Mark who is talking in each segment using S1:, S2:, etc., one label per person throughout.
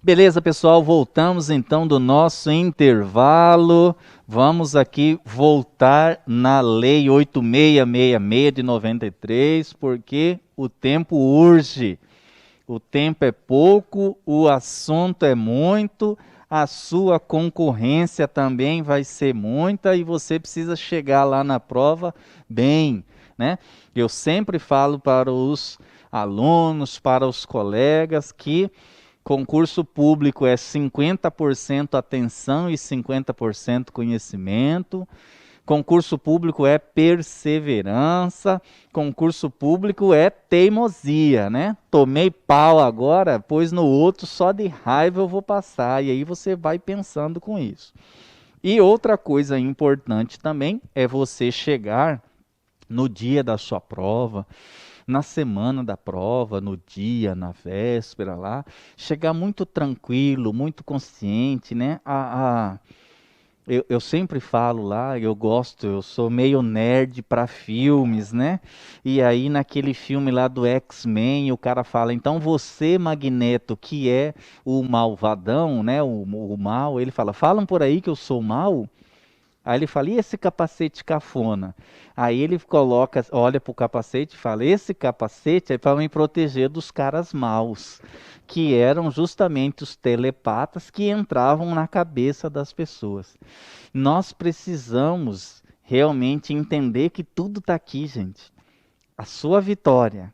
S1: Beleza, pessoal, voltamos então do nosso intervalo. Vamos aqui voltar na Lei 8666 de 93, porque o tempo urge. O tempo é pouco, o assunto é muito, a sua concorrência também vai ser muita e você precisa chegar lá na prova bem, né? Eu sempre falo para os alunos, para os colegas que concurso público é 50% atenção e 50% conhecimento. Concurso público é perseverança, concurso público é teimosia, né? Tomei pau agora, pois no outro só de raiva eu vou passar. E aí você vai pensando com isso. E outra coisa importante também é você chegar no dia da sua prova, na semana da prova, no dia, na véspera lá, chegar muito tranquilo, muito consciente, né? Eu sempre falo lá, eu gosto, eu sou meio nerd para filmes, né? E aí naquele filme lá do X-Men, o cara fala, então você, Magneto, que é o malvadão, né? O mal, ele fala, falam por aí que eu sou mal? Aí ele fala, e esse capacete cafona? Aí ele coloca, olha para o capacete e fala, esse capacete é para me proteger dos caras maus, que eram justamente os telepatas que entravam na cabeça das pessoas. Nós precisamos realmente entender que tudo está aqui, gente. A sua vitória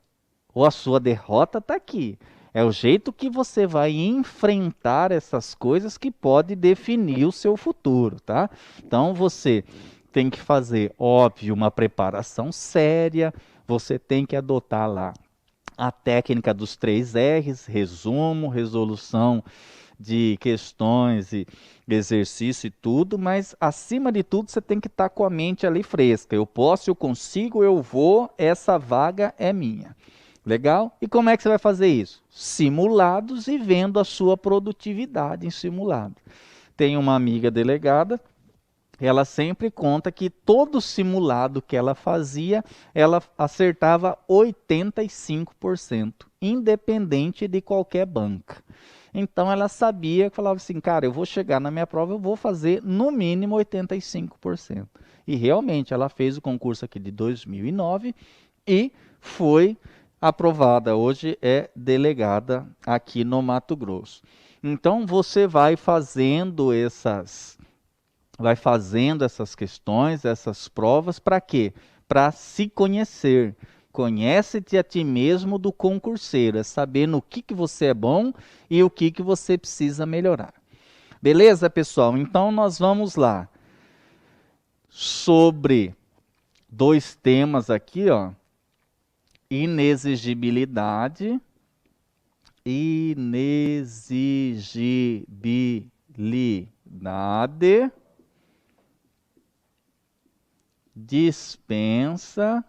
S1: ou a sua derrota está aqui. É o jeito que você vai enfrentar essas coisas que pode definir o seu futuro, tá? Então você tem que fazer, óbvio, uma preparação séria, você tem que adotar lá a técnica dos 3 R's, resumo, resolução de questões e exercício e tudo, mas acima de tudo você tem que estar com a mente ali fresca. Eu posso, eu consigo, eu vou, essa vaga é minha. Legal? E como é que você vai fazer isso? Simulados e vendo a sua produtividade em simulado. Tem uma amiga delegada, ela sempre conta que todo simulado que ela fazia, ela acertava 85%, independente de qualquer banca. Então ela sabia, falava assim, cara, eu vou chegar na minha prova, eu vou fazer no mínimo 85%. E realmente ela fez o concurso aqui de 2009 e foi aprovada. Hoje é delegada aqui no Mato Grosso. Então você vai fazendo essas questões, essas provas, para quê? Para se conhecer. Conhece-te a ti mesmo do concurseiro, é saber no que você é bom e o que você precisa melhorar. Beleza, pessoal? Então nós vamos lá. Sobre 2 temas aqui, ó. Inexigibilidade. Inexigibilidade. Dispensa.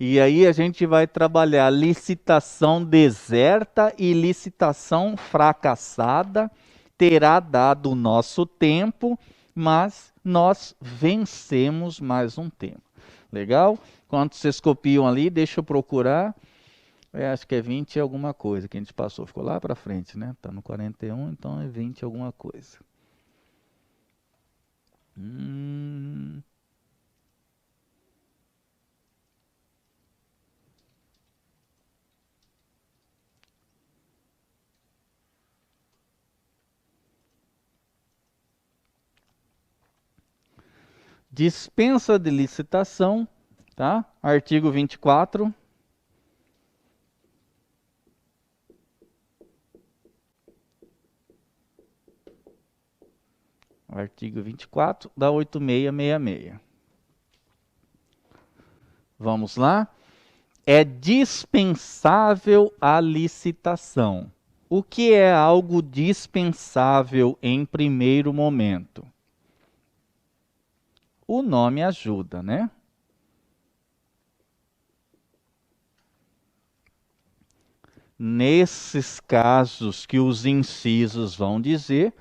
S1: E aí a gente vai trabalhar licitação deserta e licitação fracassada. Terá dado o nosso tempo, mas nós vencemos mais um tempo. Legal? Enquanto vocês copiam ali, deixa eu procurar. Acho que é 20 e alguma coisa que a gente passou. Ficou lá para frente, né? Está no 41, então é 20 e alguma coisa. Dispensa de licitação, tá? Artigo 24. Artigo 24 da 8666. Vamos lá? É dispensável a licitação. O que é algo dispensável em primeiro momento? O nome ajuda, né? Nesses casos que os incisos vão dizer,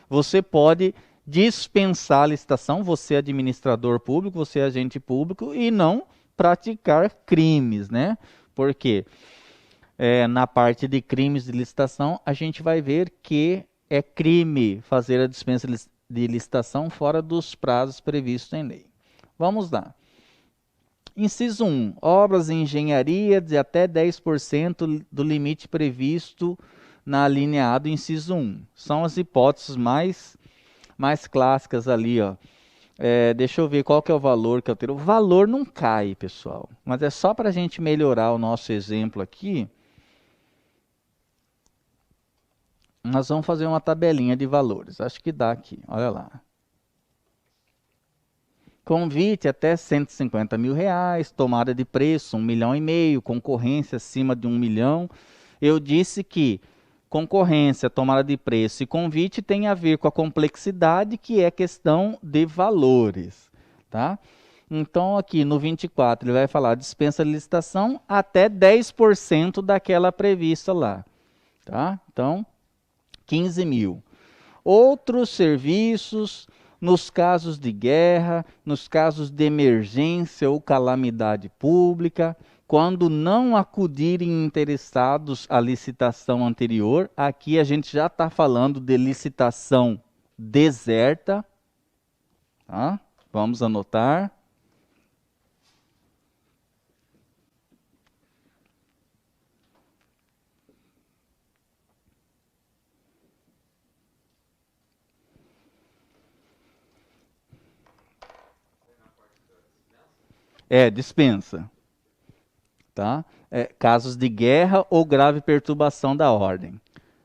S1: você pode dispensar a licitação, você é administrador público, você é agente público, e não praticar crimes, né? Por quê? na parte de crimes de licitação, a gente vai ver que é crime fazer a dispensa de licitação fora dos prazos previstos em lei. Vamos lá. Inciso 1. Obras em engenharia de até 10% do limite previsto na linha A do inciso 1. São as hipóteses mais clássicas ali, ó. Deixa eu ver qual que é o valor que eu tenho. O valor não cai, pessoal, mas é só para a gente melhorar o nosso exemplo aqui. Nós vamos fazer uma tabelinha de valores. Acho que dá aqui, olha lá. Convite até R$150 mil, tomada de preço 1,5 milhão, concorrência acima de 1 milhão. Eu disse que concorrência, tomada de preço e convite tem a ver com a complexidade, que é questão de valores, tá? Então aqui no 24 ele vai falar dispensa de licitação até 10% daquela prevista lá, tá? Então 15 mil. Outros serviços, nos casos de guerra, nos casos de emergência ou calamidade pública, quando não acudirem interessados à licitação anterior, aqui a gente já está falando de licitação deserta, tá? Vamos anotar. Dispensa. Tá? Casos de guerra ou grave perturbação da ordem.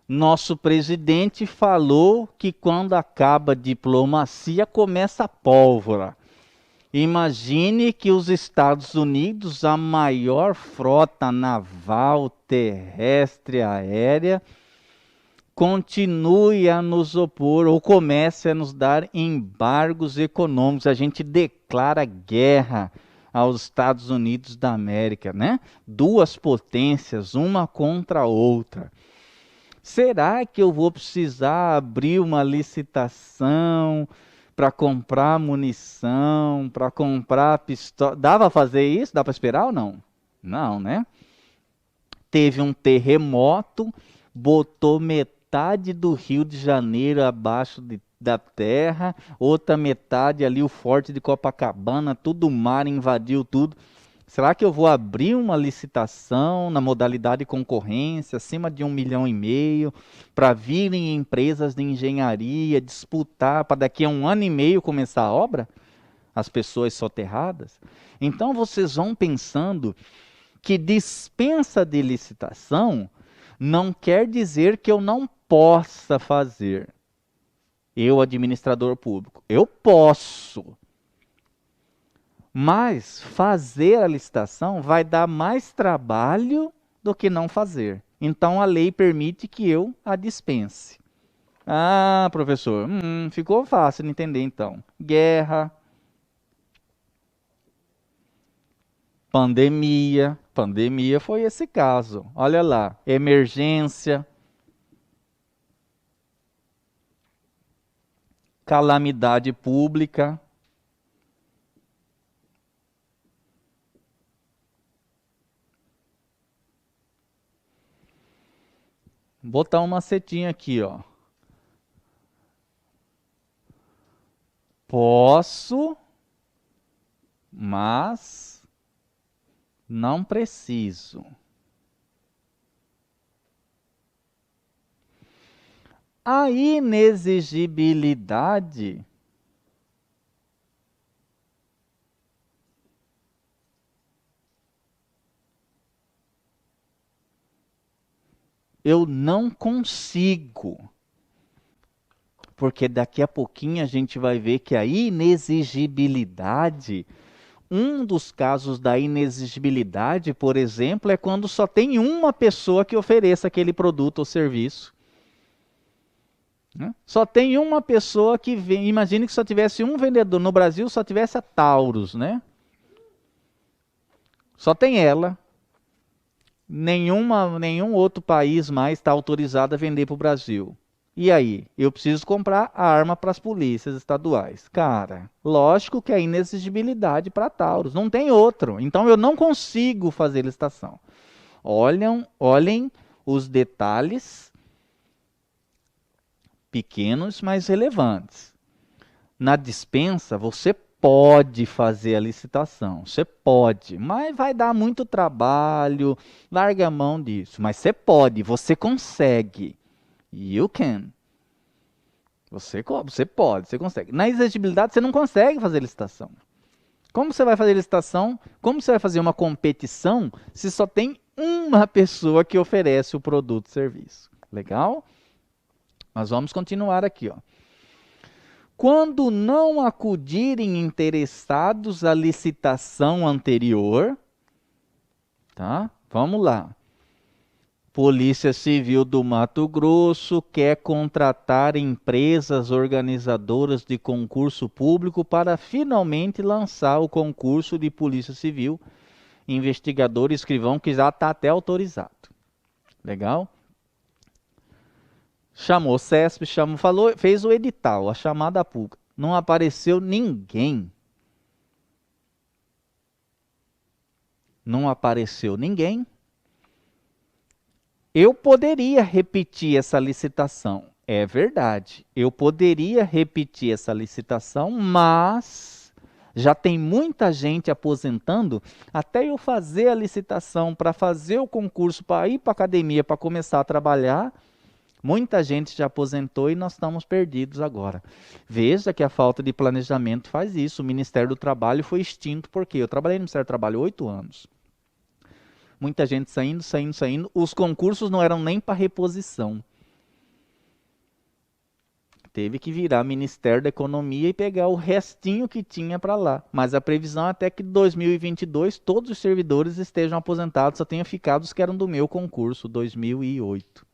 S1: Nosso presidente falou que quando acaba a diplomacia começa a pólvora. Imagine que os Estados Unidos, a maior frota naval, terrestre, aérea, continue a nos opor ou comece a nos dar embargos econômicos. A gente declara guerra aos Estados Unidos da América, né? Duas potências, uma contra a outra. Será que eu vou precisar abrir uma licitação para comprar munição, para comprar pistola? Dá para fazer isso? Dá para esperar ou não? Não, né? Teve um terremoto, botou metade do Rio de Janeiro abaixo da terra, outra metade ali o Forte de Copacabana, tudo mar invadiu tudo. Será que eu vou abrir uma licitação na modalidade concorrência, acima de 1,5 milhão, para virem empresas de engenharia disputar, para daqui a 1 ano e meio começar a obra? As pessoas soterradas? Então vocês vão pensando que dispensa de licitação não quer dizer que eu não possa fazer. Eu, administrador público, eu posso. Mas fazer a licitação vai dar mais trabalho do que não fazer. Então a lei permite que eu a dispense. Ah, professor, ficou fácil de entender então. Guerra, pandemia foi esse caso. Olha lá, emergência, calamidade pública. Vou botar uma setinha aqui, ó. Posso, mas não preciso. A inexigibilidade eu não consigo. Porque daqui a pouquinho a gente vai ver que a inexigibilidade, um dos casos da inexigibilidade, por exemplo, é quando só tem uma pessoa que ofereça aquele produto ou serviço. Né? Só tem uma pessoa que vem. Imagine que só tivesse um vendedor. No Brasil só tivesse a Taurus, né? Só tem ela. Nenhum outro país mais está autorizado a vender para o Brasil. E aí? Eu preciso comprar arma para as polícias estaduais. Cara, lógico que é inexigibilidade para Taurus. Não tem outro. Então eu não consigo fazer licitação. Olhem os detalhes pequenos, mas relevantes. Na dispensa, você pode fazer a licitação, você pode, mas vai dar muito trabalho, larga a mão disso. Mas você pode, você consegue. You can. Você pode, você consegue. Na exigibilidade, você não consegue fazer licitação. Como você vai fazer licitação? Como você vai fazer uma competição se só tem uma pessoa que oferece o produto e serviço? Legal? Mas vamos continuar aqui, ó. Quando não acudirem interessados à licitação anterior, tá? Vamos lá. Polícia Civil do Mato Grosso quer contratar empresas organizadoras de concurso público para finalmente lançar o concurso de Polícia Civil, investigador e escrivão, que já está até autorizado. Legal? Chamou o CESP, fez o edital, a chamada pública. Não apareceu ninguém. Não apareceu ninguém. Eu poderia repetir essa licitação. É verdade. Eu poderia repetir essa licitação, mas já tem muita gente aposentando. Até eu fazer a licitação para fazer o concurso, para ir para a academia, para começar a trabalhar, muita gente já aposentou e nós estamos perdidos agora. Veja que a falta de planejamento faz isso. O Ministério do Trabalho foi extinto porque eu trabalhei no Ministério do Trabalho 8 anos. Muita gente saindo. Os concursos não eram nem para reposição. Teve que virar Ministério da Economia e pegar o restinho que tinha para lá. Mas a previsão é até que em 2022 todos os servidores estejam aposentados, só tenha ficado os que eram do meu concurso, 2008.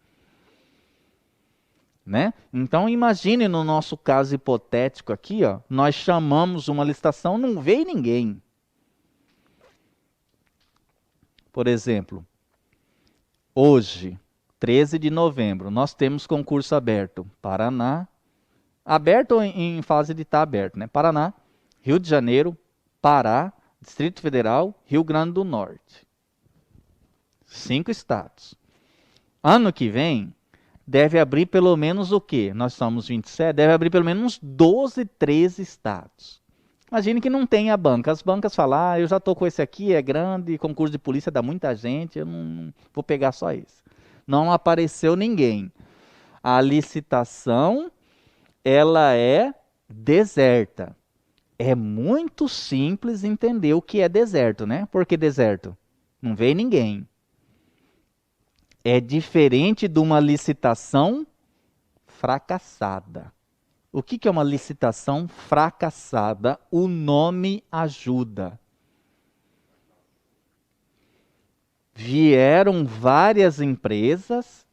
S1: Né? Então imagine no nosso caso hipotético aqui, ó, nós chamamos uma licitação, não veio ninguém. Por exemplo, hoje, 13 de novembro, nós temos concurso aberto. Paraná, aberto em fase de estar aberto, né? Paraná, Rio de Janeiro, Pará, Distrito Federal, Rio Grande do Norte. 5 estados. Ano que vem, deve abrir pelo menos o quê? Nós somos 27, deve abrir pelo menos uns 12, 13 estados. Imagine que não tem a banca. As bancas falam, eu já estou com esse aqui, é grande, concurso de polícia dá muita gente, eu não vou pegar só esse. Não apareceu ninguém. A licitação, ela é deserta. É muito simples entender o que é deserto, né? Por que deserto? Não veio ninguém. É diferente de uma licitação fracassada. O que é uma licitação fracassada? O nome ajuda. Vieram várias empresas,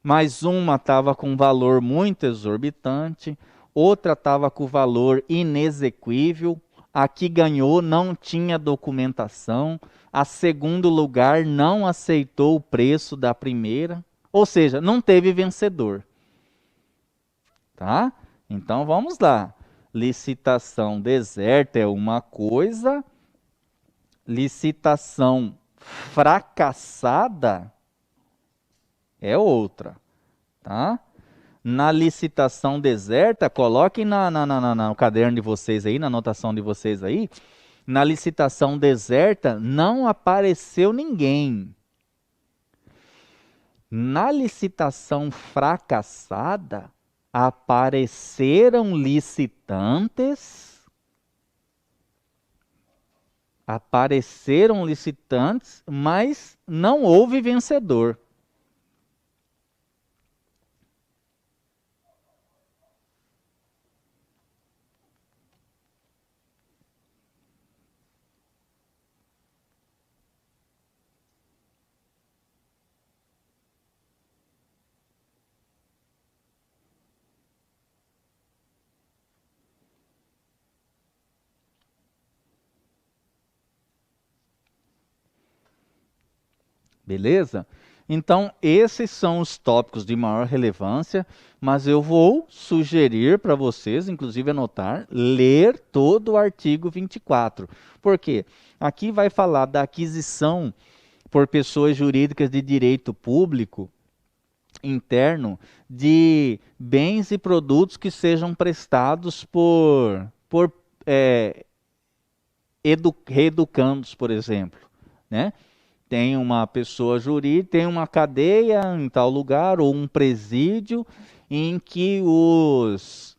S1: mas uma estava com valor muito exorbitante, outra estava com valor inexequível, a que ganhou não tinha documentação, a segundo lugar não aceitou o preço da primeira, ou seja, não teve vencedor. Tá? Então vamos lá. Licitação deserta é uma coisa, licitação fracassada é outra. Tá? Na licitação deserta, coloquem no caderno de vocês aí, na anotação de vocês aí, na licitação deserta não apareceu ninguém. Na licitação fracassada, apareceram licitantes, mas não houve vencedor. Beleza? Então, esses são os tópicos de maior relevância, mas eu vou sugerir para vocês, inclusive anotar, ler todo o artigo 24. Por quê? Aqui vai falar da aquisição por pessoas jurídicas de direito público interno de bens e produtos que sejam prestados por reeducandos, por exemplo, né? Tem uma pessoa jurídica, tem uma cadeia em tal lugar, ou um presídio, em que os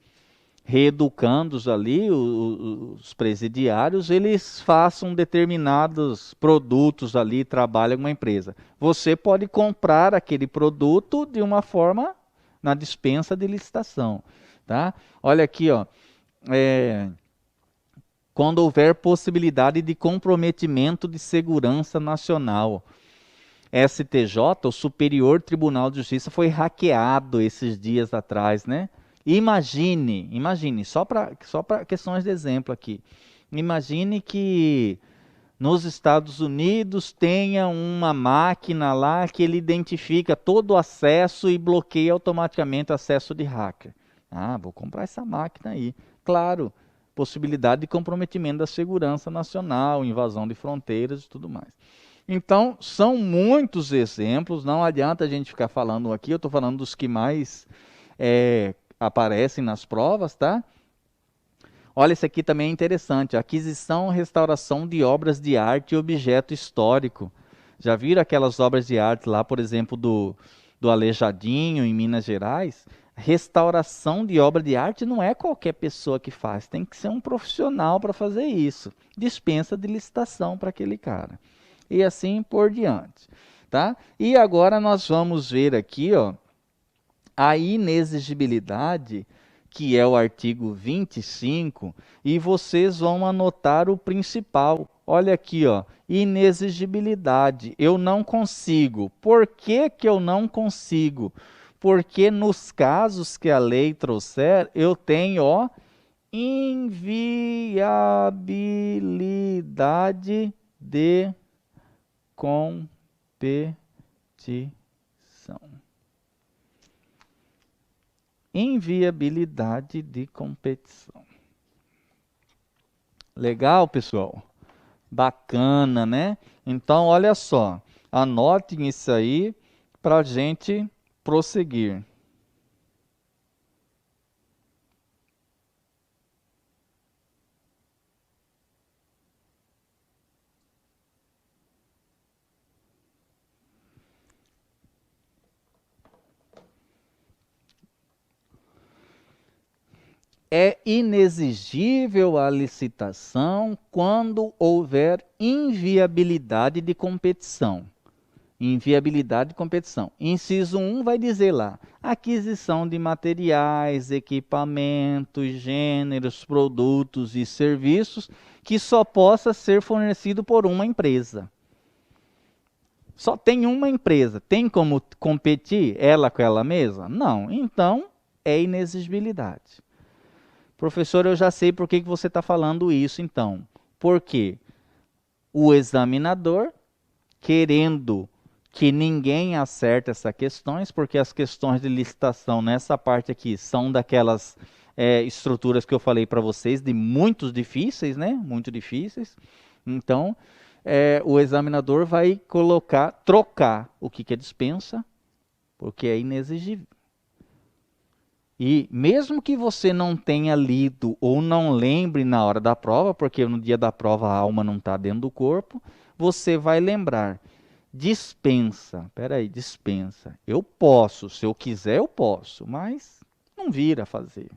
S1: reeducandos ali, os presidiários, eles façam determinados produtos ali, trabalham com uma empresa. Você pode comprar aquele produto de uma forma na dispensa de licitação, tá? Olha aqui, ó, quando houver possibilidade de comprometimento de segurança nacional. STJ, o Superior Tribunal de Justiça, foi hackeado esses dias atrás, né? Imagine, só para questões de exemplo aqui. Imagine que nos Estados Unidos tenha uma máquina lá que ele identifica todo o acesso e bloqueia automaticamente o acesso de hacker. Ah, vou comprar essa máquina aí. Claro, possibilidade de comprometimento da segurança nacional, invasão de fronteiras e tudo mais. Então, são muitos exemplos, não adianta a gente ficar falando aqui, eu estou falando dos que mais aparecem nas provas, tá? Olha, esse aqui também é interessante, aquisição e restauração de obras de arte e objeto histórico. Já viram aquelas obras de arte lá, por exemplo, do Aleijadinho, em Minas Gerais? Restauração de obra de arte não é qualquer pessoa que faz, tem que ser um profissional para fazer isso. Dispensa de licitação para aquele cara. E assim por diante, tá? E agora nós vamos ver aqui, ó, a inexigibilidade, que é o artigo 25, e vocês vão anotar o principal. Olha aqui, ó, inexigibilidade. Eu não consigo. Por que que eu não consigo? Porque nos casos que a lei trouxer, eu tenho, ó, inviabilidade de competição. Inviabilidade de competição. Legal, pessoal? Bacana, né? Então, olha só. Anotem isso aí para a gente prosseguir. É inexigível a licitação quando houver inviabilidade de competição. Inviabilidade de competição. Inciso 1 vai dizer lá: aquisição de materiais, equipamentos, gêneros, produtos e serviços que só possa ser fornecido por uma empresa. Só tem uma empresa. Tem como competir ela com ela mesma? Não. Então, é inexigibilidade. Professor, eu já sei por que você está falando isso, então. Porque o examinador, querendo que ninguém acerte essas questões, porque as questões de licitação nessa parte aqui são daquelas estruturas que eu falei para vocês, de muitos difíceis, né? Muito difíceis. Então, o examinador vai trocar o que é dispensa, porque é inexigível. E mesmo que você não tenha lido ou não lembre na hora da prova, porque no dia da prova a alma não está dentro do corpo, você vai lembrar. Dispensa, peraí, dispensa. Eu posso, se eu quiser eu posso, mas não vira fazer.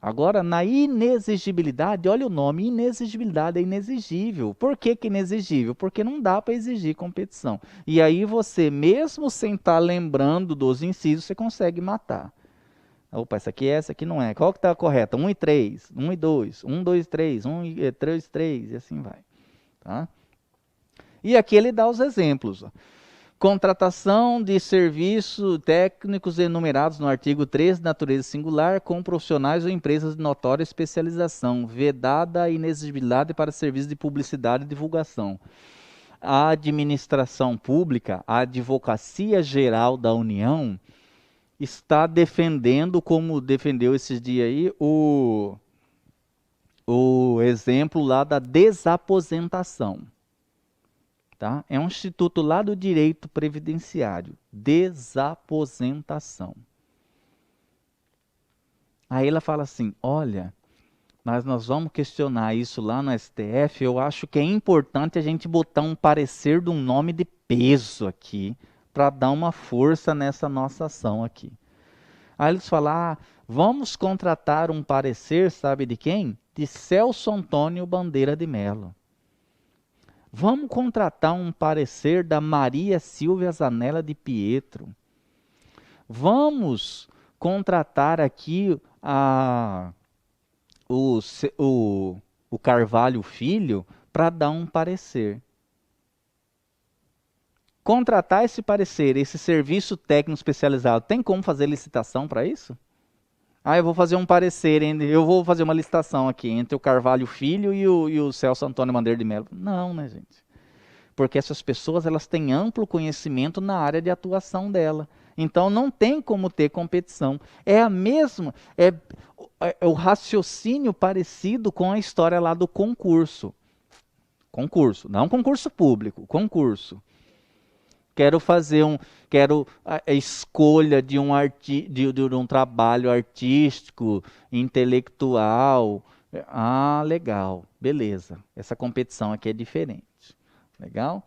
S1: Agora, na inexigibilidade, olha o nome, inexigibilidade é inexigível. Por que que é inexigível? Porque não dá para exigir competição. E aí você, mesmo sem estar lembrando dos incisos, você consegue matar. Opa, essa aqui não é. Qual que está correta? 1 e 3, 1 e 2, 1, 2, 3, 1 e 3, 3, e assim vai. Tá? E aqui ele dá os exemplos. Ó. Contratação de serviços técnicos enumerados no artigo 13, natureza singular, com profissionais ou empresas de notória especialização, vedada a inexigibilidade para serviços de publicidade e divulgação. A administração pública, a Advocacia Geral da União, está defendendo, como defendeu esses dias aí, o exemplo lá da desaposentação. tá? É um instituto lá do direito previdenciário, desaposentação. Aí ela fala assim, olha, mas nós vamos questionar isso lá no STF, eu acho que é importante a gente botar um parecer de um nome de peso aqui, para dar uma força nessa nossa ação aqui. Aí eles falam, vamos contratar um parecer, sabe de quem? De Celso Antônio Bandeira de Mello. Vamos contratar um parecer da Maria Silvia Zanella de Pietro. Vamos contratar aqui o, o Carvalho Filho para dar um parecer. Contratar esse parecer, esse serviço técnico especializado, tem como fazer licitação para isso? Eu vou fazer um parecer, eu vou fazer uma licitação aqui entre o Carvalho Filho e o Celso Antônio Bandeira de Mello. Não, né, gente? Porque essas pessoas elas têm amplo conhecimento na área de atuação dela. Então não tem como ter competição. É a mesma, é o raciocínio parecido com a história lá do concurso. Concurso, não concurso público, concurso. Quero a escolha de de um trabalho artístico, intelectual. Legal, beleza. Essa competição aqui é diferente. Legal?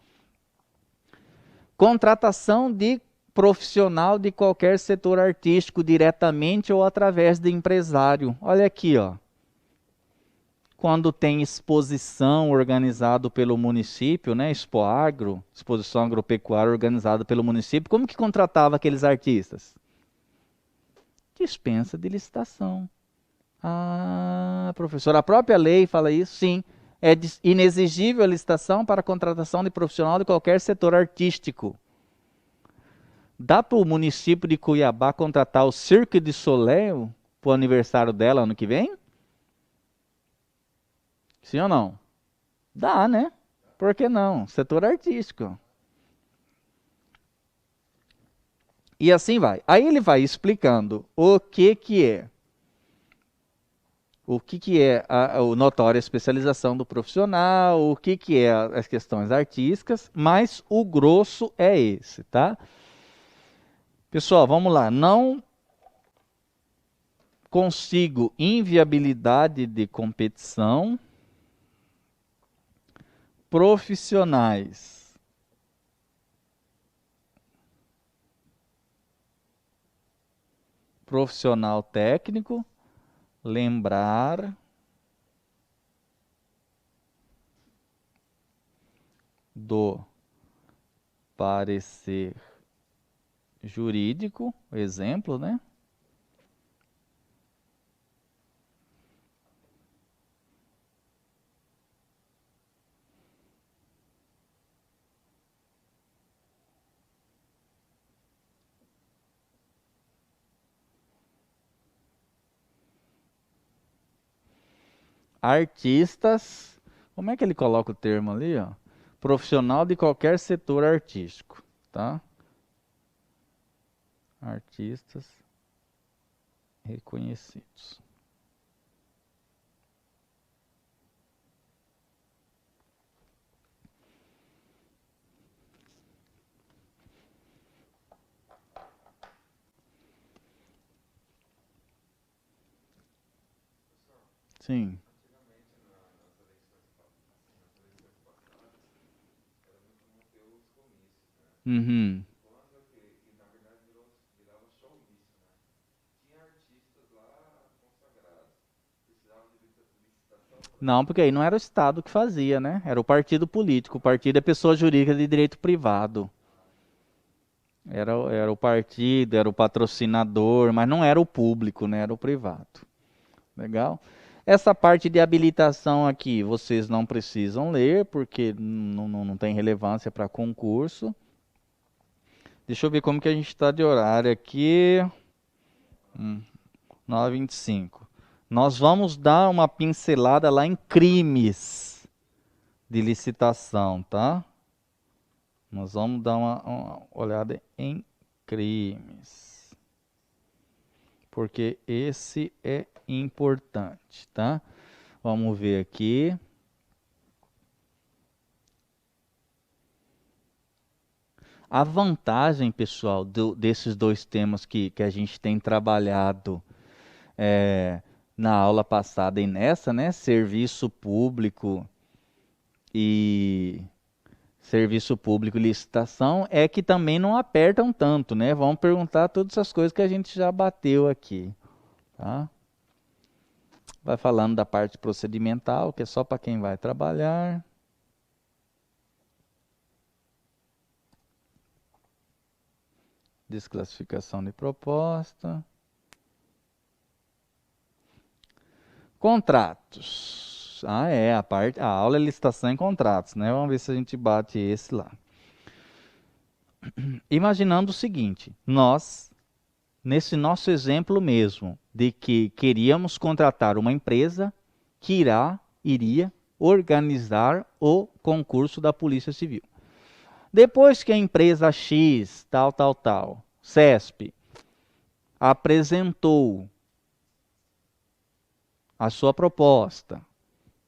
S1: Contratação de profissional de qualquer setor artístico, diretamente ou através de empresário. Olha aqui, ó. Quando tem exposição organizada pelo município, né, Expoagro, exposição agropecuária organizada pelo município, como que contratava aqueles artistas? Dispensa de licitação. Professor, a própria lei fala isso, sim. É inexigível a licitação para a contratação de profissional de qualquer setor artístico. Dá para o município de Cuiabá contratar o Cirque du Soleil para o aniversário dela ano que vem? Sim ou não? Dá, né? Por que não? Setor artístico. E assim vai. Aí ele vai explicando o que é. O que é a notória especialização do profissional, o que é as questões artísticas, mas o grosso é esse, tá? Pessoal, vamos lá. Não consigo inviabilidade de competição. Profissionais. Profissional técnico. Lembrar do parecer jurídico, exemplo, né? Artistas, como é que ele coloca o termo ali, ó? Profissional de qualquer setor artístico, tá? Artistas reconhecidos. Sim. Uhum. Não, porque aí não era o Estado que fazia, né? Era o partido político. O partido é pessoa jurídica de direito privado. Era o partido, era o patrocinador, mas não era o público, né? Era o privado. Legal? Essa parte de habilitação aqui vocês não precisam ler, porque não tem relevância para concurso. Deixa eu ver como que a gente está de horário aqui. 9h25. Nós vamos dar uma pincelada lá em crimes de licitação, tá? Nós vamos dar uma olhada em crimes. Porque esse é importante, tá? Vamos ver aqui. A vantagem, pessoal, desses dois temas que a gente tem trabalhado é, na aula passada e nessa, né? E serviço público e licitação, é que também não apertam tanto, né? Vamos perguntar todas essas coisas que a gente já bateu aqui, tá? Vai falando da parte procedimental, que é só para quem vai trabalhar. Desclassificação de proposta. Contratos. A aula é licitação em contratos, né? Vamos ver se a gente bate esse lá. Imaginando o seguinte, nesse nosso exemplo mesmo, de que queríamos contratar uma empresa que iria organizar o concurso da Polícia Civil. Depois que a empresa X, CESP, apresentou a sua proposta,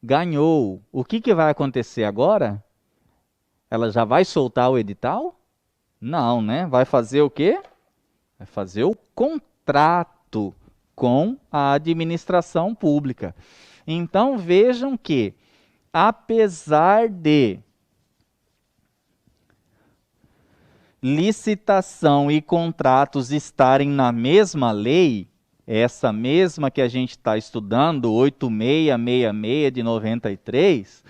S1: ganhou, o que vai acontecer agora? Ela já vai soltar o edital? Não, né? Vai fazer o quê? Vai fazer o contrato com a administração pública. Então vejam que, apesar de licitação e contratos estarem na mesma lei, essa mesma que a gente está estudando, 8666 de 93,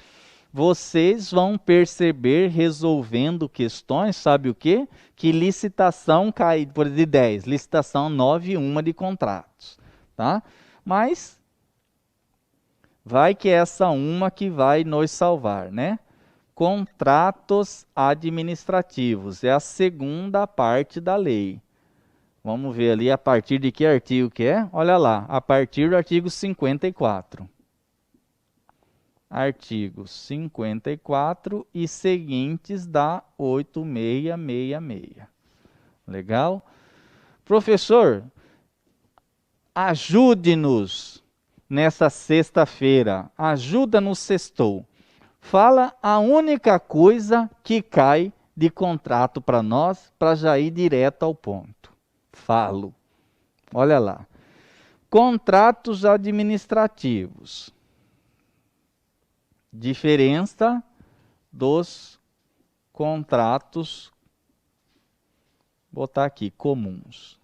S1: vocês vão perceber resolvendo questões, sabe o quê? Que licitação cai por de 10, licitação 9 e uma de contratos, tá? Mas vai que é essa uma que vai nos salvar, né? Contratos administrativos, é a segunda parte da lei. Vamos ver ali a partir de que artigo que é? Olha lá, a partir do artigo 54. Artigo 54 e seguintes da 8666. Legal? Professor, ajude-nos nessa sexta-feira. Ajuda-nos sextou. Fala a única coisa que cai de contrato para nós, para já ir direto ao ponto. Falo. Olha lá. Contratos administrativos. Diferença dos contratos, vou botar aqui, comuns.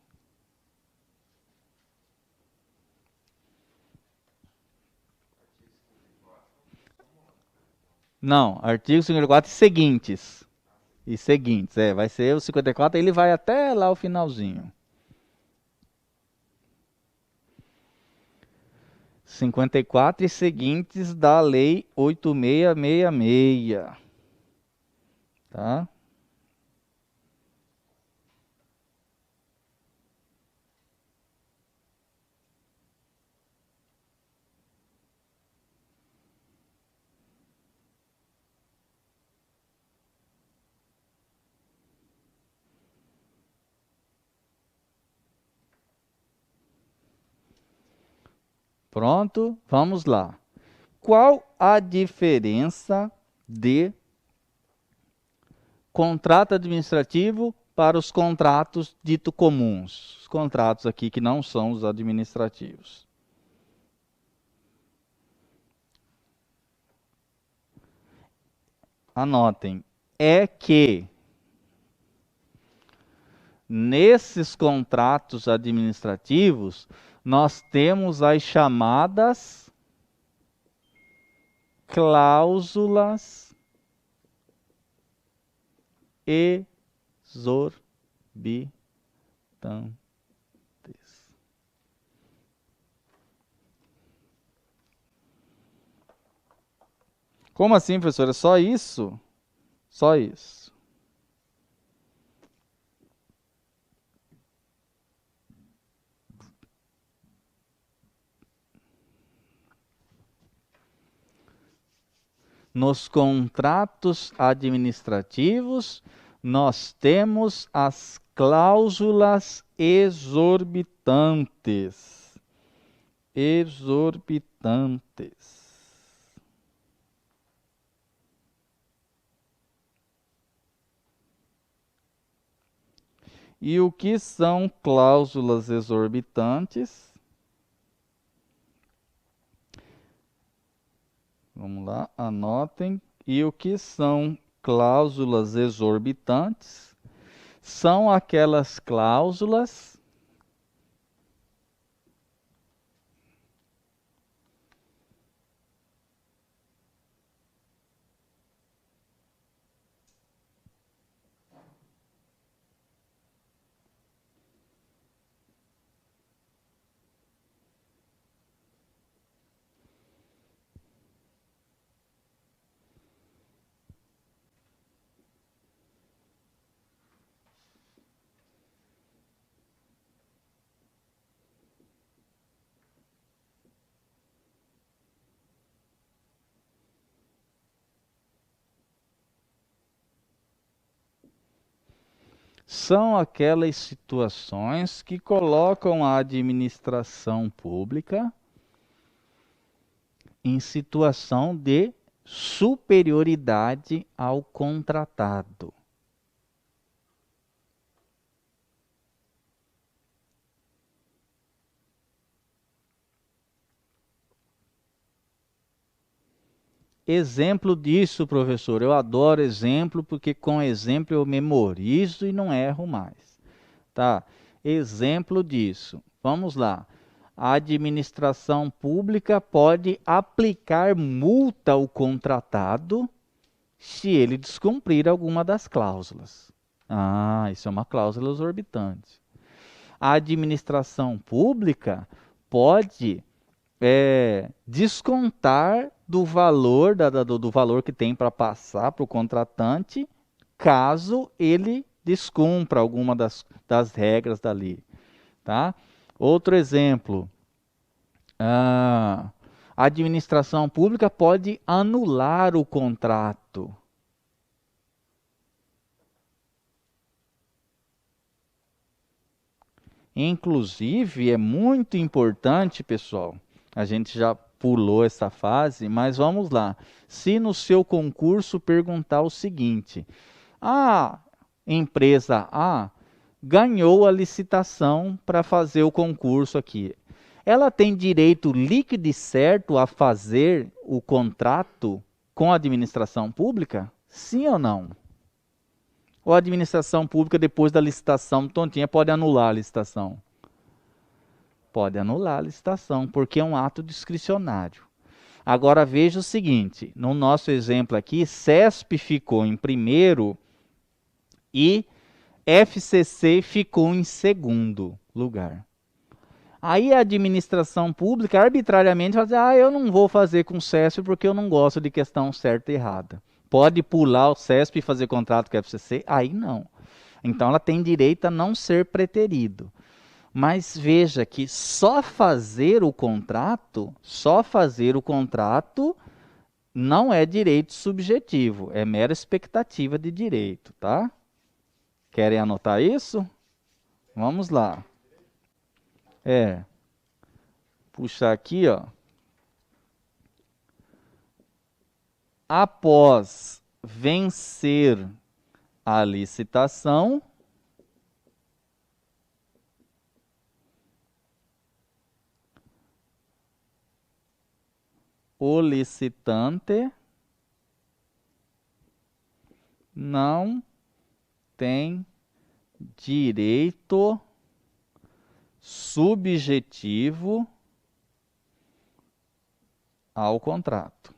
S1: Não, artigo 54 e seguintes. E seguintes, vai ser o 54, ele vai até lá o finalzinho. 54 e seguintes da Lei 8666. Tá? Pronto, vamos lá. Qual a diferença de contrato administrativo para os contratos dito comuns? Os contratos aqui que não são os administrativos. Anotem, é que nesses contratos administrativos nós temos as chamadas cláusulas exorbitantes. Como assim, professora? Só isso? Só isso. Nos contratos administrativos, nós temos as cláusulas exorbitantes. Exorbitantes. E o que são cláusulas exorbitantes? Vamos lá, anotem. E o que são cláusulas exorbitantes? São aquelas cláusulas são aquelas situações que colocam a administração pública em situação de superioridade ao contratado. Exemplo disso, professor, eu adoro exemplo porque com exemplo eu memorizo e não erro mais. Tá? Exemplo disso. Vamos lá. A administração pública pode aplicar multa ao contratado se ele descumprir alguma das cláusulas. Ah, isso é uma cláusula exorbitante. A administração pública pode descontar do valor do valor que tem para passar para o contratante, caso ele descumpra alguma das regras dali, tá? Outro exemplo, a administração pública pode anular o contrato. Inclusive, é muito importante, pessoal, a gente já pulou essa fase, mas vamos lá. Se no seu concurso perguntar o seguinte: a empresa A ganhou a licitação para fazer o concurso aqui. Ela tem direito líquido e certo a fazer o contrato com a administração pública? Sim ou não? Ou a administração pública, depois da licitação tontinha, pode anular a licitação? Pode anular a licitação, porque é um ato discricionário. Agora veja o seguinte, no nosso exemplo aqui, CESP ficou em primeiro e FCC ficou em segundo lugar. Aí a administração pública arbitrariamente vai dizer, eu não vou fazer com o CESP porque eu não gosto de questão certa e errada. Pode pular o CESP e fazer contrato com a FCC? Aí não. Então ela tem direito a não ser preterido. Mas veja que só fazer o contrato não é direito subjetivo, é mera expectativa de direito, tá? Querem anotar isso? Vamos lá. Puxar aqui, ó. Após vencer a licitação, o licitante não tem direito subjetivo ao contrato.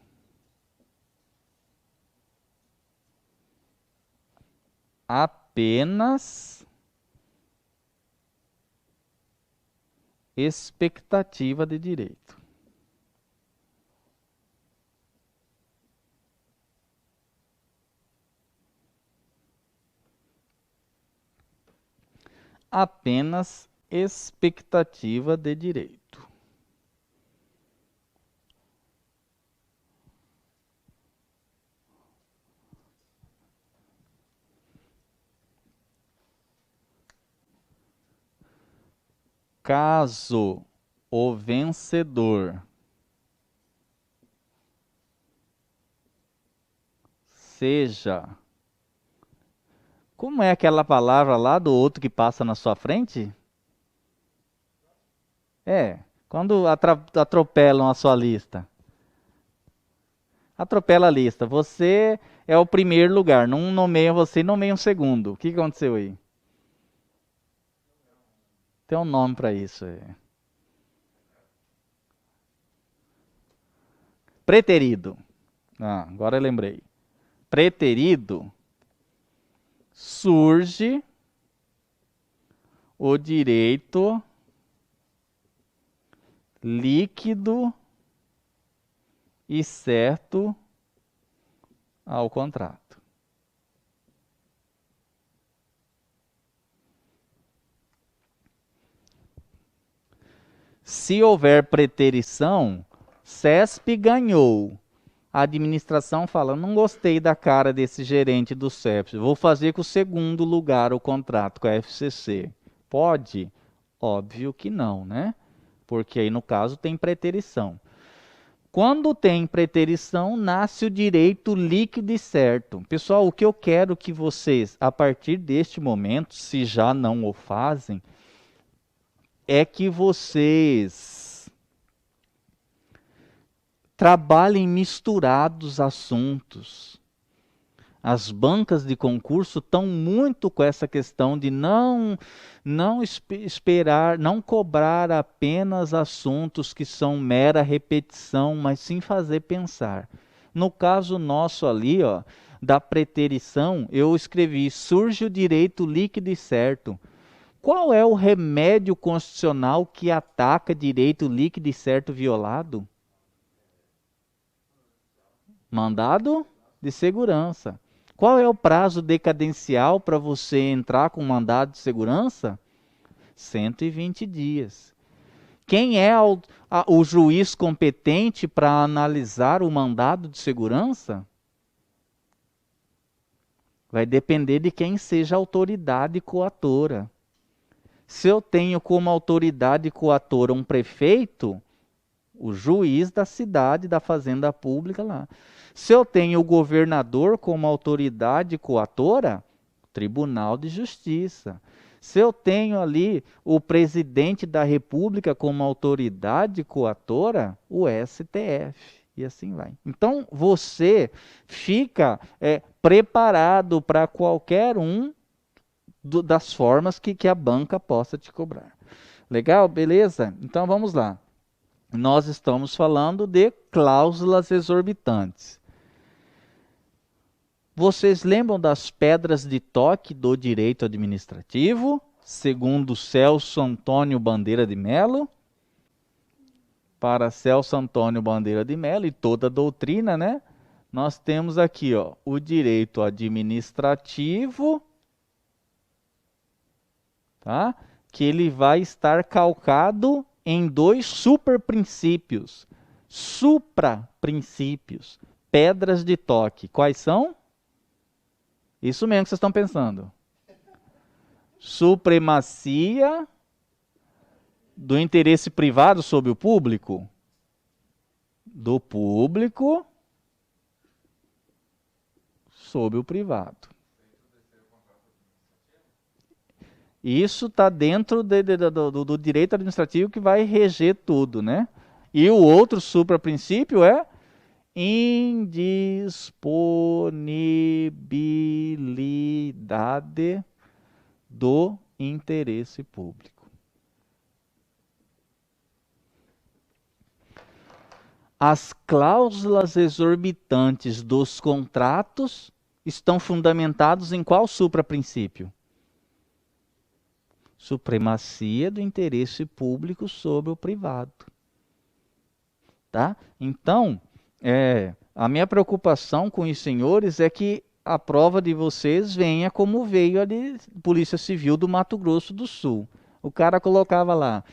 S1: Apenas expectativa de direito. Apenas expectativa de direito. Caso o vencedor seja Como é aquela palavra lá do outro que passa na sua frente? É, quando atropelam a sua lista. Atropela a lista. Você é o primeiro lugar. Não nomeia você, nomeia um segundo. O que aconteceu aí? Tem um nome para isso. Preterido. Ah, agora eu lembrei. Preterido surge o direito líquido e certo ao contrato. Se houver preterição, CESP ganhou. A administração fala, não gostei da cara desse gerente do CESP, vou fazer com o segundo lugar o contrato com a FCC. Pode? Óbvio que não, né? Porque aí no caso tem preterição. Quando tem preterição, nasce o direito líquido e certo. Pessoal, o que eu quero que vocês, a partir deste momento, se já não o fazem, é que vocês trabalhem misturados assuntos. As bancas de concurso estão muito com essa questão de não esperar, não cobrar apenas assuntos que são mera repetição, mas sim fazer pensar. No caso nosso ali, ó, da preterição, eu escrevi: surge o direito líquido e certo. Qual é o remédio constitucional que ataca direito líquido e certo violado? Mandado de segurança. Qual é o prazo decadencial para você entrar com mandado de segurança? 120 dias. Quem é o juiz competente para analisar o mandado de segurança? Vai depender de quem seja a autoridade coatora. Se eu tenho como autoridade coatora um prefeito, o juiz da cidade, da fazenda pública lá. Se eu tenho o governador como autoridade coatora, Tribunal de Justiça. Se eu tenho ali o presidente da República como autoridade coatora, o STF. E assim vai. Então, você fica preparado para qualquer das formas que a banca possa te cobrar. Legal? Beleza? Então, vamos lá. Nós estamos falando de cláusulas exorbitantes. Vocês lembram das pedras de toque do direito administrativo, segundo Celso Antônio Bandeira de Mello? Para Celso Antônio Bandeira de Mello e toda a doutrina, né? Nós temos aqui, ó, o direito administrativo, tá? Que ele vai estar calcado em dois superprincípios, supraprincípios, pedras de toque. Quais são? Isso mesmo que vocês estão pensando. Supremacia do interesse privado sobre o público, do público sobre o privado. Isso está dentro do direito administrativo que vai reger tudo, né? E o outro supraprincípio é indisponibilidade do interesse público. As cláusulas exorbitantes dos contratos estão fundamentados em qual supraprincípio? Supremacia do interesse público sobre o privado. Tá? Então, a minha preocupação com os senhores é que a prova de vocês venha como veio a de Polícia Civil do Mato Grosso do Sul. O cara colocava lá,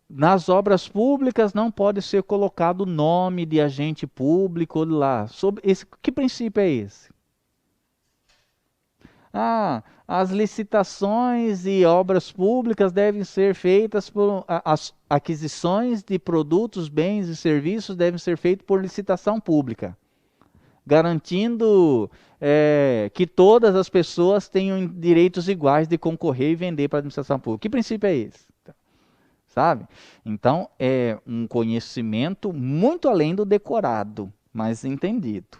S1: nas obras públicas não pode ser colocado o nome de agente público lá. Que princípio é esse? As licitações e obras públicas devem ser feitas as aquisições de produtos, bens e serviços devem ser feitas por licitação pública. garantindo que todas as pessoas tenham direitos iguais de concorrer e vender para a administração pública. Que princípio é esse? Sabe? Então, é um conhecimento muito além do decorado, mas entendido.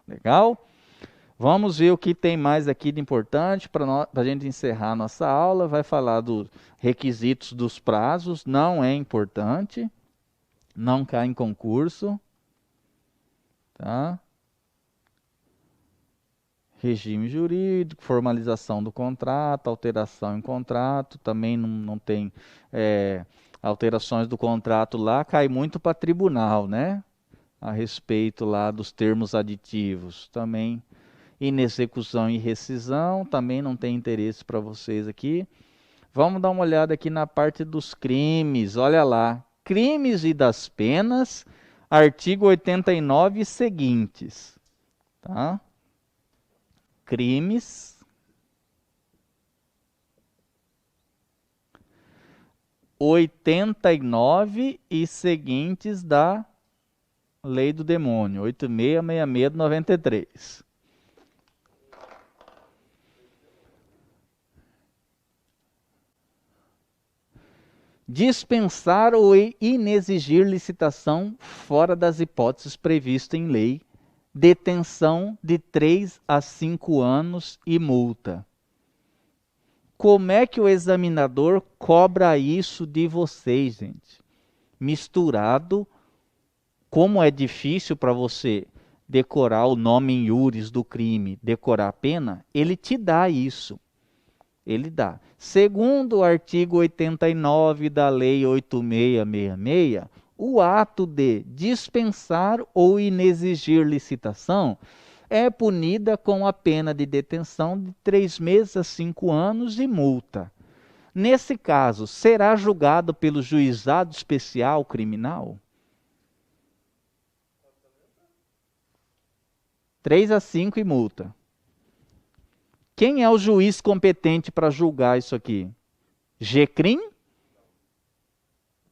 S1: Legal? Vamos ver o que tem mais aqui de importante para a gente encerrar nossa aula. Vai falar dos requisitos dos prazos, não é importante, não cai em concurso. Tá? Regime jurídico, formalização do contrato, alteração em contrato, também não tem alterações do contrato lá, cai muito para tribunal, né? A respeito lá dos termos aditivos, também inexecução e rescisão, também não tem interesse para vocês aqui. Vamos dar uma olhada aqui na parte dos crimes, olha lá, crimes e das penas, artigo 89 e seguintes, tá? Crimes, 89 e seguintes da Lei do Demônio, 8666 de 93. Dispensar ou inexigir licitação fora das hipóteses previstas em lei, detenção de 3 a 5 anos e multa. Como é que o examinador cobra isso de vocês, gente? Misturado, como é difícil para você decorar o nome em iuris do crime, decorar a pena, ele te dá isso. Ele dá. Segundo o artigo 89 da Lei 8666, o ato de dispensar ou inexigir licitação é punida com a pena de detenção de 3 meses a 5 anos e multa. Nesse caso, será julgado pelo juizado especial criminal? 3 a 5 e multa. Quem é o juiz competente para julgar isso aqui? GCRIM?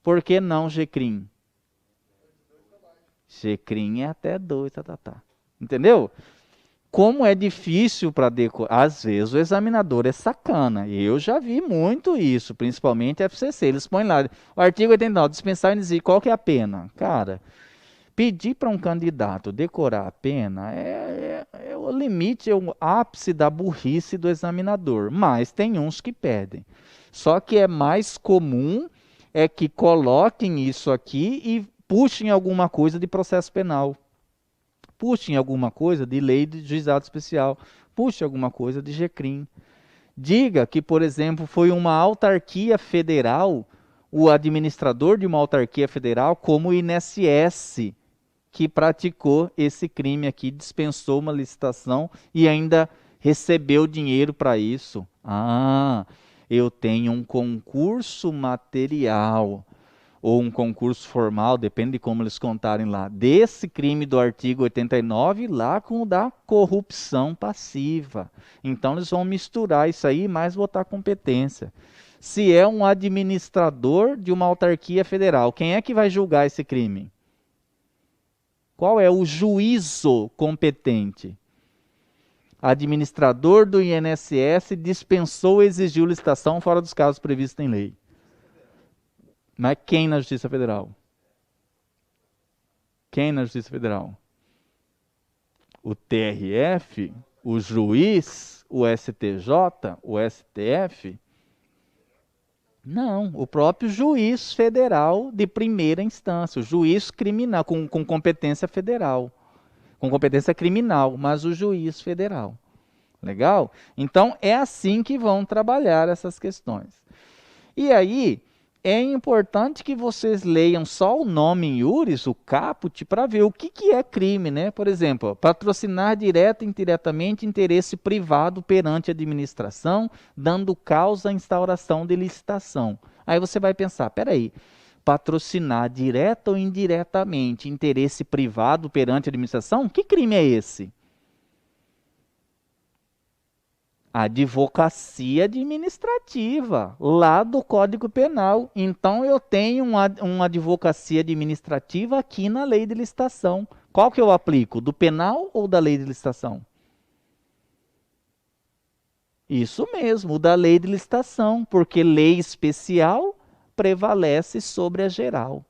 S1: Por que não GCRIM? GCRIM é até 2, Entendeu? Como é difícil para decorar. Às vezes o examinador é sacana. Eu já vi muito isso, principalmente FCC. Eles põem lá, o artigo 89, dispensar e inexigir, qual que é a pena? Cara, pedir para um candidato decorar a pena é o limite, é o ápice da burrice do examinador. Mas tem uns que pedem. Só que é mais comum que coloquem isso aqui e puxem alguma coisa de processo penal. Puxem alguma coisa de lei de juizado especial. Puxem alguma coisa de GCRIM. Diga que, por exemplo, foi uma autarquia federal, o administrador de uma autarquia federal, como o INSS, que praticou esse crime aqui, dispensou uma licitação e ainda recebeu dinheiro para isso. Ah, eu tenho um concurso material ou um concurso formal, depende de como eles contarem lá, desse crime do artigo 89 lá com o da corrupção passiva. Então eles vão misturar isso aí, mais botar competência. Se é um administrador de uma autarquia federal, quem é que vai julgar esse crime? Qual é o juízo competente? Administrador do INSS dispensou ou exigiu licitação fora dos casos previstos em lei. Mas quem na Justiça Federal? Quem na Justiça Federal? O TRF? O juiz? O STJ? O STF? Não, o próprio juiz federal de primeira instância, o juiz criminal, com competência federal, com competência criminal, mas o juiz federal. Legal? Então, é assim que vão trabalhar essas questões. E aí, é importante que vocês leiam só o nome em iuris, o caput, para ver o que é crime, né? Por exemplo, patrocinar direto e indiretamente interesse privado perante a administração, dando causa à instauração de licitação. Aí você vai pensar, peraí, patrocinar direto ou indiretamente interesse privado perante a administração? Que crime é esse? Advocacia administrativa, lá do Código Penal. Então eu tenho uma advocacia administrativa aqui na lei de licitação. Qual que eu aplico? Do penal ou da lei de licitação? Isso mesmo, o da lei de licitação, porque lei especial prevalece sobre a geral.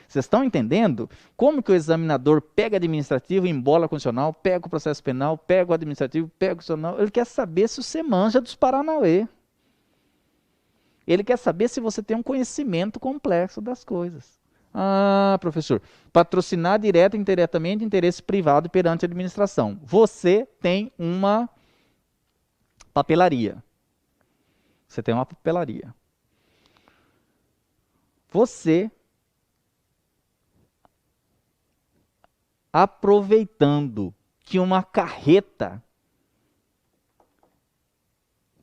S1: Vocês estão entendendo como que o examinador pega administrativo, embola constitucional, pega o processo penal, pega o administrativo, pega o constitucional? Ele quer saber se você manja dos Paranauê. Ele quer saber se você tem um conhecimento complexo das coisas. Ah, professor, patrocinar direto e indiretamente interesse privado perante a administração. Você tem uma papelaria. Você tem uma papelaria. Você, aproveitando que uma carreta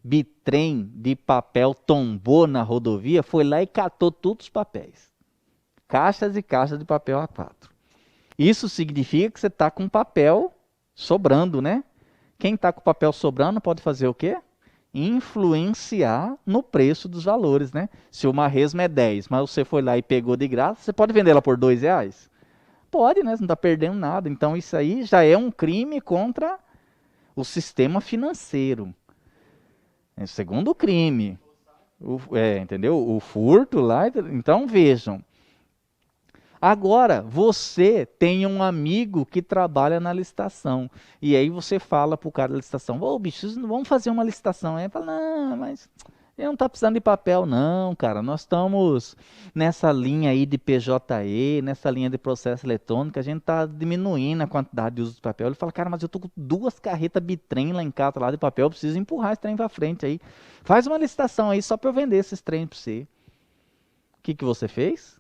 S1: bitrem de papel tombou na rodovia, foi lá e catou todos os papéis. Caixas e caixas de papel A4. Isso significa que você está com papel sobrando, né? Quem está com papel sobrando pode fazer o quê? Influenciar no preço dos valores, né? Se uma resma é 10, mas você foi lá e pegou de graça, você pode vender ela por R$2? Pode, né? Você não está perdendo nada. Então isso aí já é um crime contra o sistema financeiro. É o segundo crime. Entendeu? O furto lá. Então vejam. Agora, você tem um amigo que trabalha na licitação. E aí você fala para o cara da licitação, ô bicho, vamos fazer uma licitação. Aí ele fala, não, mas ele não está precisando de papel não, cara. Nós estamos nessa linha aí de PJE, nessa linha de processo eletrônico, a gente está diminuindo a quantidade de uso de papel. Ele fala, cara, mas eu estou com 2 carretas bitrem lá em casa lá de papel, eu preciso empurrar esse trem para frente aí. Faz uma licitação aí só para eu vender esses trem para você. O que você fez?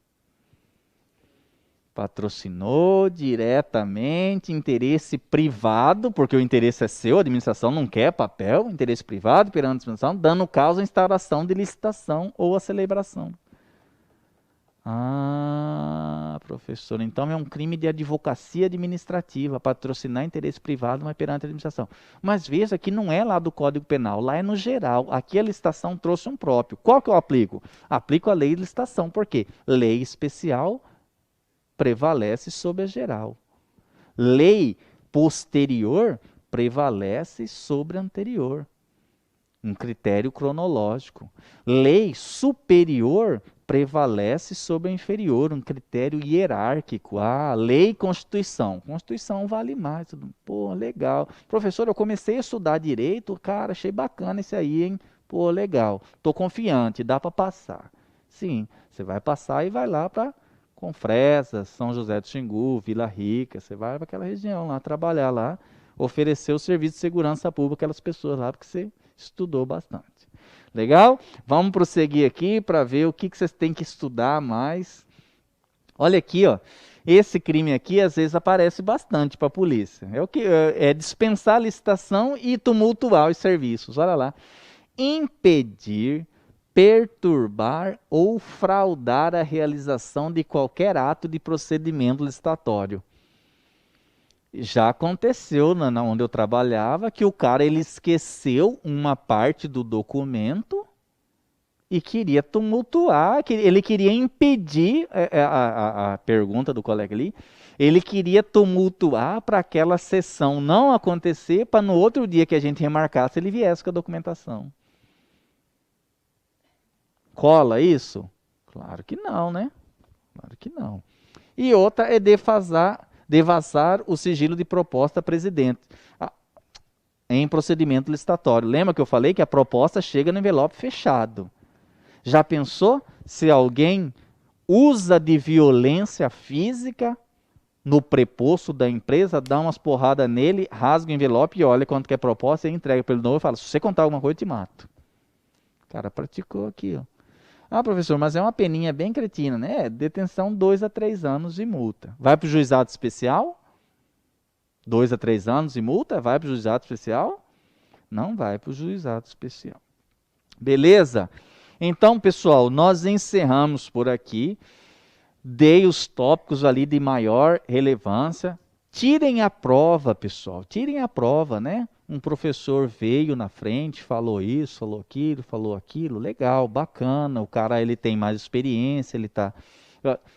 S1: Patrocinou diretamente interesse privado, porque o interesse é seu, a administração não quer papel, interesse privado perante a administração, dando causa à instauração de licitação ou a celebração. Ah, professor, então é um crime de advocacia administrativa, patrocinar interesse privado, mas perante a administração. Mas veja que não é lá do Código Penal, lá é no geral. Aqui a licitação trouxe um próprio. Qual que eu aplico? Aplico a lei de licitação, por quê? Lei especial prevalece sobre a geral. Lei posterior prevalece sobre a anterior. Um critério cronológico. Lei superior prevalece sobre a inferior, um critério hierárquico. Ah, lei e Constituição. Constituição vale mais. Pô, legal. Professor, eu comecei a estudar direito, cara, achei bacana esse aí, hein? Pô, legal. Tô confiante, dá para passar. Sim, você vai passar e vai lá para Confresa, São José do Xingu, Vila Rica, você vai para aquela região lá, trabalhar lá, oferecer o serviço de segurança pública para aquelas pessoas lá, porque você estudou bastante. Legal? Vamos prosseguir aqui para ver o que vocês têm que estudar mais. Olha aqui, ó. Esse crime aqui às vezes aparece bastante para a polícia. É o que é dispensar a licitação e tumultuar os serviços. Olha lá. Impedir, perturbar ou fraudar a realização de qualquer ato de procedimento licitatório. Já aconteceu onde eu trabalhava que o cara ele esqueceu uma parte do documento e queria tumultuar, ele queria impedir a pergunta do colega ali, ele queria tumultuar para aquela sessão não acontecer, para no outro dia que a gente remarcasse ele viesse com a documentação. Cola isso? Claro que não, né? Claro que não. E outra é devassar o sigilo de proposta a presidente em procedimento licitatório. Lembra que eu falei que a proposta chega no envelope fechado. Já pensou se alguém usa de violência física no preposto da empresa, dá umas porradas nele, rasga o envelope e olha quanto que é proposta e entrega para ele novo e fala, se você contar alguma coisa eu te mato. O cara praticou aqui, ó. Ah, professor, mas é uma peninha bem cretina, né? Detenção 2 a 3 anos e multa. Vai para o juizado especial? 2 a 3 anos e multa? Vai para o juizado especial? Não vai para o juizado especial. Beleza? Então, pessoal, nós encerramos por aqui. Dei os tópicos ali de maior relevância. Tirem a prova, pessoal. Tirem a prova, né? Um professor veio na frente, falou isso, falou aquilo. Legal, bacana. O cara ele tem mais experiência, ele está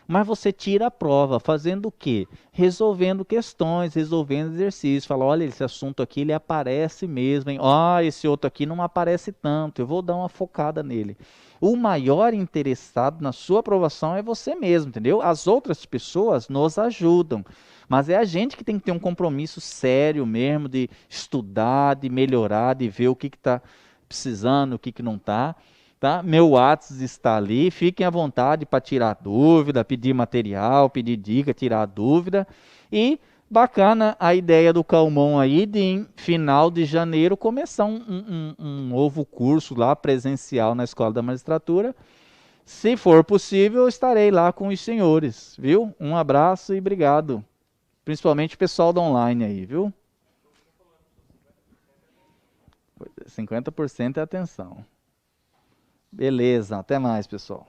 S1: Mas você tira a prova fazendo o quê? Resolvendo questões, resolvendo exercícios. Fala, olha, esse assunto aqui ele aparece mesmo, hein? Ah, esse outro aqui não aparece tanto, eu vou dar uma focada nele. O maior interessado na sua aprovação é você mesmo, entendeu? As outras pessoas nos ajudam, mas é a gente que tem que ter um compromisso sério mesmo de estudar, de melhorar, de ver o que está precisando, o que não está. Tá? Meu WhatsApp está ali, fiquem à vontade para tirar dúvida, pedir material, pedir dica, tirar dúvida. E bacana a ideia do Calmon aí de em final de janeiro começar um novo curso lá presencial na Escola da Magistratura. Se for possível, eu estarei lá com os senhores, viu? Um abraço e obrigado. Principalmente o pessoal da online aí, viu? 50% é atenção. Beleza, até mais, pessoal.